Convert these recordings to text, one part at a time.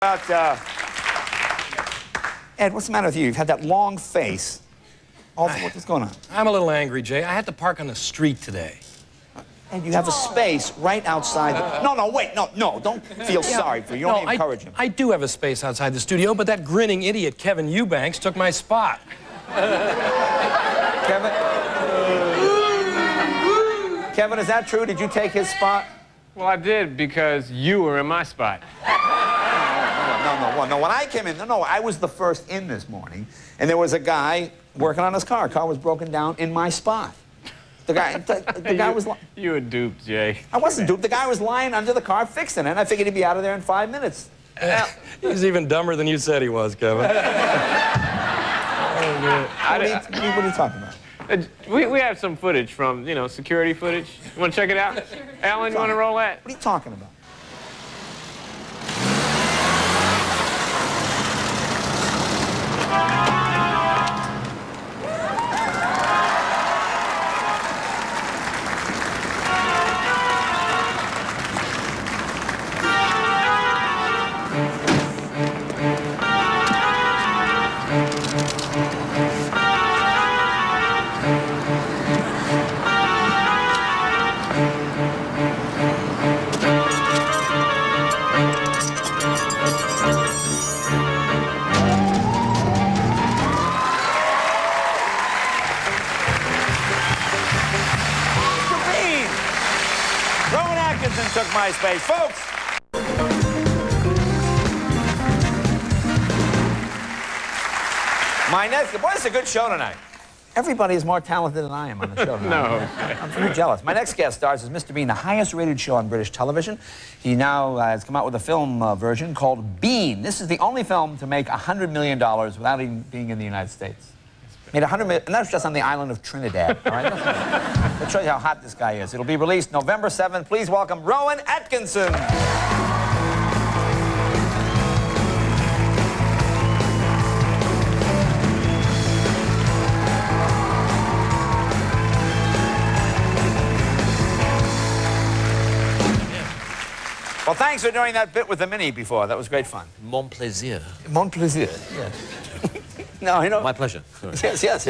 Ed, what's the matter with you? You've had that long face. What's going on? I'm a little angry, Jay. I had to park on the street today. And you have a space right outside the... No, wait, no, don't feel sorry for you. You only encourage him. I do have a space outside the studio, but that grinning idiot Kevin Eubanks took my spot. Kevin? Kevin, is that true? Did you take his spot? Well, I did because you were in my spot. No, when I came in, I was the first in this morning, and there was a guy working on his car. Car was broken down in my spot. The guy was... You were duped, Jay. I wasn't duped. The guy was lying under the car fixing it, and I figured he'd be out of there in 5 minutes. He's even dumber than you said he was, Kevin. What are you talking about? We have some footage from, security footage. You want to check it out? Sure. Alan, you want to roll that? What are you talking about? Rowan Atkinson took my space. Folks! My next... Boy, it's a good show tonight. Everybody is more talented than I am on the show tonight. No. I'm very jealous. My next guest stars as Mr. Bean, the highest-rated show on British television. He now has come out with a film version called Bean. This is the only film to make $100 million without even being in the United States. Made $100 million, and that's just on the island of Trinidad, all right? That shows you how hot this guy is. It'll be released November 7th. Please welcome Rowan Atkinson. Well, thanks for doing that bit with the Mini before. That was great fun. Mon plaisir. Mon plaisir, yes. No, you know... My pleasure. Sorry. Yes.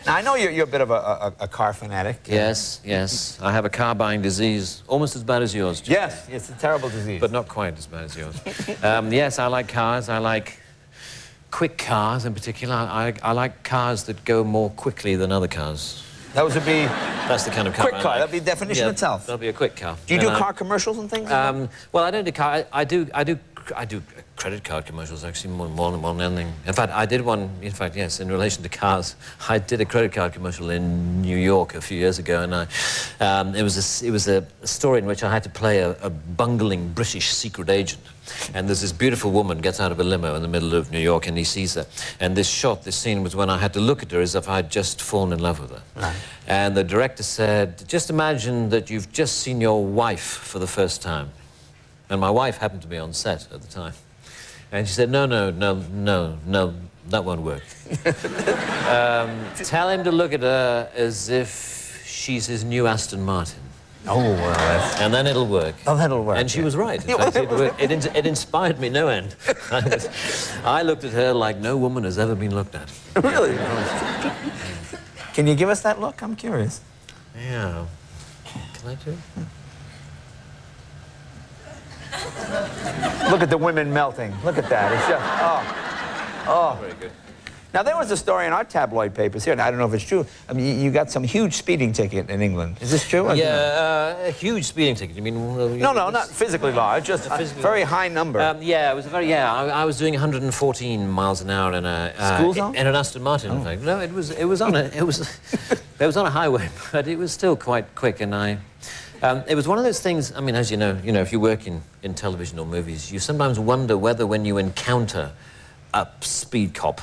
Now, I know you're a bit of a car fanatic. Yes. I have a car-buying disease, almost as bad as yours, Jim. Yes, it's a terrible disease. But not quite as bad as yours. Yes, I like cars. I like quick cars in particular. I like cars that go more quickly than other cars. That would be... That's the kind of car quick car. That'd be the definition itself. That'll be a quick car. Do you do car commercials and things? Well, I don't do car. I do credit card commercials, actually, more than anything. In fact, I did one, yes, in relation to cars. I did a credit card commercial in New York a few years ago, and it was a story in which I had to play a bungling British secret agent. And there's this beautiful woman gets out of a limo in the middle of New York, and he sees her. And this scene was when I had to look at her as if I'd just fallen in love with her. Right. And the director said, just imagine that you've just seen your wife for the first time. And my wife happened to be on set at the time. And she said, no, that won't work. Tell him to look at her as if she's his new Aston Martin. Oh, well, that's... And then it'll work. Oh, that'll work. And she was right. In fact, it inspired me no end. I looked at her like no woman has ever been looked at. Really? Can you give us that look? I'm curious. Yeah. Can I do? Look at the women melting. Look at that. It's just, oh. Very good. Now, there was a story in our tabloid papers here, and I don't know if it's true. I mean, you got some huge speeding ticket in England. Is this true? Yeah, a huge speeding ticket. You mean... No, not physically large, just a very high number. Yeah, it was a very... I was doing 114 miles an hour in a... School zone? In an Aston Martin, in fact. No, it was on a... It was on a highway, but it was still quite quick, and it was one of those things, I mean, as you know, if you work in television or movies, you sometimes wonder whether when you encounter a speed cop,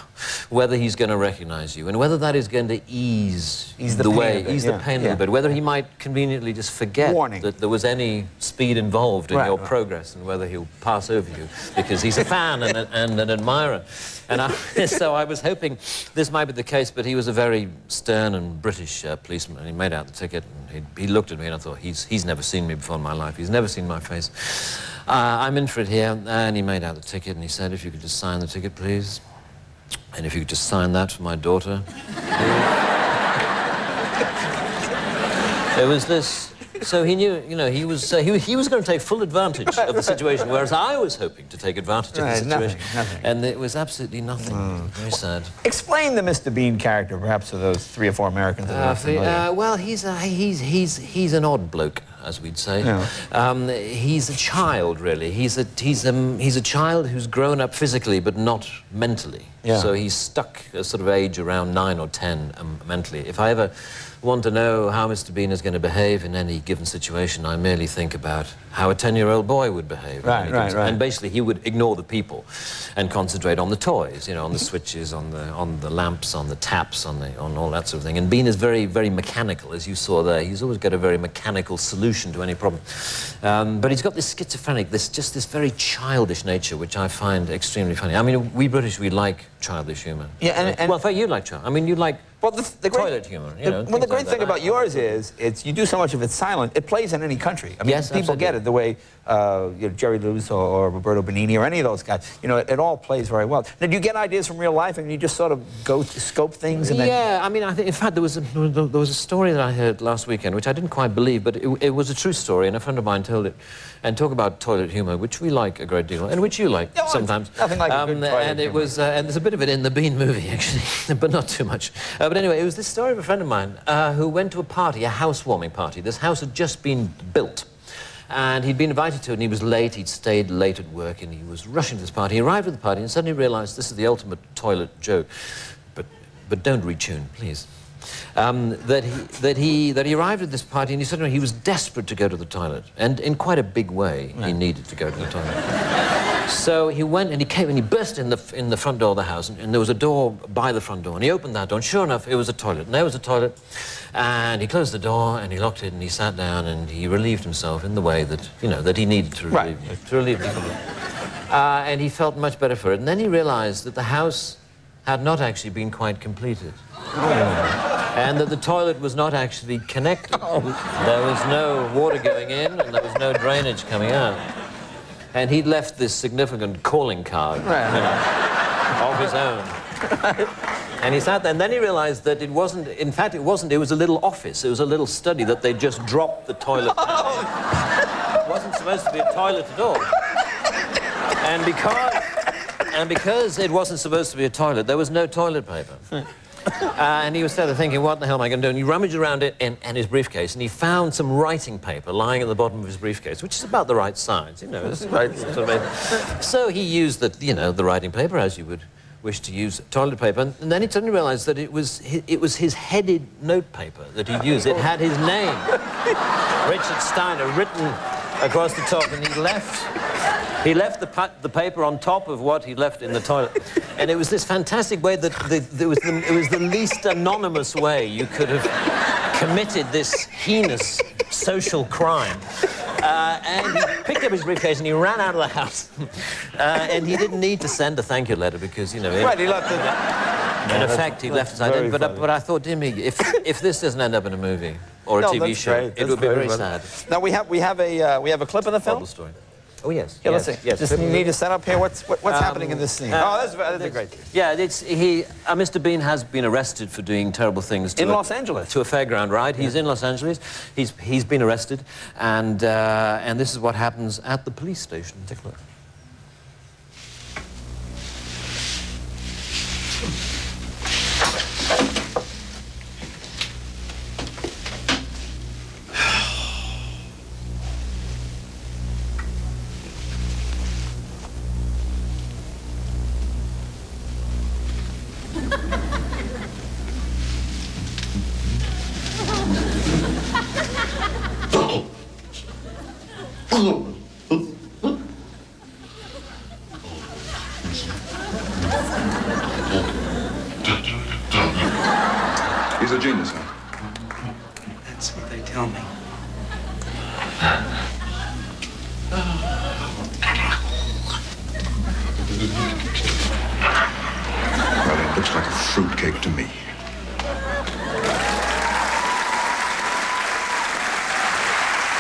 whether he's going to recognize you, and whether that is going to ease the pain a little bit, whether he might conveniently just forget that there was any speed involved in your progress, and whether he'll pass over you because he's a fan and an admirer. And so I was hoping this might be the case, but he was a very stern and British policeman, and he made out the ticket, and he looked at me, and I thought, he's never seen me before in my life. He's never seen my face. I'm in for it here, and he made out the ticket, and he said, if you could just sign the ticket, please, and if you could just sign that for my daughter. There was this... So he knew, you know, he was going to take full advantage of the situation, whereas I was hoping to take advantage of the situation. Nothing. And it was absolutely nothing. Very sad. Explain the Mr. Bean character, perhaps, to those 3 or 4 Americans that are not familiar. Well, he's an odd bloke, as we'd say. Yeah. He's a child, really. He's a child who's grown up physically, but not mentally. Yeah. So he's stuck a sort of age around 9 or 10 mentally. If I ever want to know how Mr. Bean is going to behave in any given situation, I merely think about how a 10-year-old boy would behave. Right. And basically, he would ignore the people and concentrate on the toys, you know, on the switches, on the lamps, on the taps, on all that sort of thing. And Bean is very, very mechanical, as you saw there. He's always got a very mechanical solution to any problem. But he's got this schizophrenic, this very childish nature, which I find extremely funny. I mean, we British, we like childish humour. Yeah, and well, in fact, you like child. I mean, you like... Well, the toilet humor, you know. Well, the great thing about yours is, you do so much of it silent. It plays in any country. I mean, yes, people get it the way you know, Jerry Lewis or Roberto Benigni or any of those guys. You know, it all plays very well. Now, do you get ideas from real life, and you just sort of go scope things? And I mean, I think, in fact, there was a story that I heard last weekend, which I didn't quite believe, but it was a true story, and a friend of mine told it, and talk about toilet humor, which we like a great deal, and which you like sometimes. Nothing like a good toilet and it was, and there's a bit of it in the Bean movie, actually, but not too much. But anyway, it was this story of a friend of mine who went to a party, a housewarming party. This house had just been built, and he'd been invited to it, and he was late. He'd stayed late at work, and he was rushing to this party. He arrived at the party and suddenly realized this is the ultimate toilet joke. But don't retune, please. That he arrived at this party, and he suddenly he was desperate to go to the toilet, and in quite a big way he needed to go to the toilet. So he went and he came and he burst in the front door of the house, and there was a door by the front door, and he opened that door, and sure enough, it was a toilet. And there was a toilet, and he closed the door and he locked it, and he sat down and he relieved himself in the way that, you know, that he needed to relieve people. And he felt much better for it. And then he realized that the house had not actually been quite completed. And that the toilet was not actually connected. There was no water going in, and there was no drainage coming out. And he'd left this significant calling card of his own. And he sat there, and then he realized that it wasn't, in fact, it wasn't, it was a little office, it was a little study that they just dropped the toilet down in. It wasn't supposed to be a toilet at all. And because it wasn't supposed to be a toilet, there was no toilet paper. And he was sort of thinking, what the hell am I going to do? And he rummaged around it in his briefcase, and he found some writing paper lying at the bottom of his briefcase, which is about the right size, you know. It's right. Sort of so he used the writing paper as you would wish to use toilet paper, and then he suddenly realized that it was his headed notepaper that he'd used. It had his name, Richard Steiner, written across the top, and he left the paper on top of what he left in the toilet. And it was this fantastic way that it was the least anonymous way you could have committed this heinous social crime. And he picked up his briefcase and he ran out of the house. And he didn't need to send a thank you letter because, you know... Right, he left it... In effect, he left his identity. But I thought, dear me, if this doesn't end up in a movie or a TV show, it would be very sad. Now, we have a clip of the film? Story. Oh, yes. Yeah, let's see. Yes. Just need to set up here. What's happening in this scene? That's a great scene. Yeah, Mr. Bean has been arrested for doing terrible things to Los Angeles. To a fairground ride. He's in Los Angeles. He's been arrested, and this is what happens at the police station. Take a look. He's a genius, huh? That's what they tell me. Well, it looks like a fruitcake to me.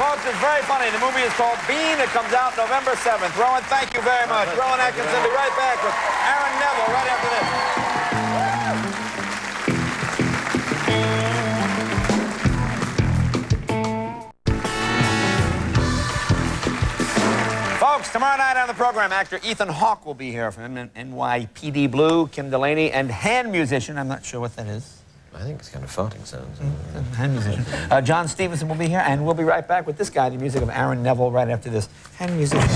Folks, it's very funny. The movie is called Bean. It comes out November 7th. Rowan, thank you very much. Rowan Atkinson, be right back with Aaron Neville right after this. Folks, tomorrow night on the program, actor Ethan Hawke will be here from NYPD Blue, Kim Delaney, and hand musician, I'm not sure what that is. I think it's kind of farting sounds. Hand musician. John Stevenson will be here, and we'll be right back with this guy, the music of Aaron Neville, right after this. Hand musician.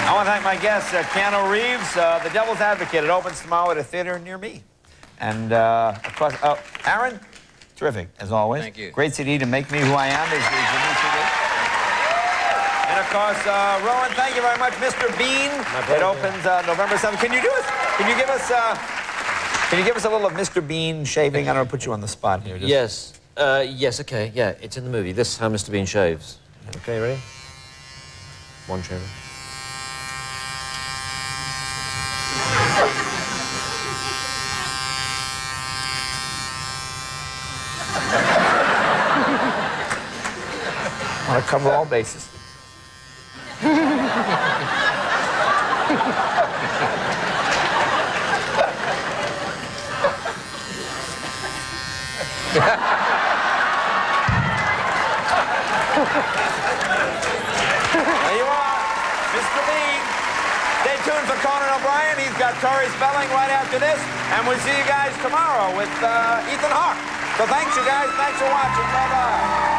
I want to thank my guest, Keanu Reeves, The Devil's Advocate. It opens tomorrow at a theater near me. And, of course, Aaron, terrific, as always. Thank you. Great CD to make me who I am is the new CD. And, of course, Rowan, thank you very much. Mr. Bean, it opens November 7th. Can you give us a little of Mr. Bean shaving? I don't want to put you on the spot here. Yes. Yes, okay, yeah, it's in the movie. This is how Mr. Bean shaves. Okay, ready? One shave. I want to cover all bases. There you are, Mr. Bean. Stay tuned for Conan O'Brien. He's got Tori Spelling right after this. And we'll see you guys tomorrow with Ethan Hawke. So thanks, you guys. Thanks for watching. Bye-bye.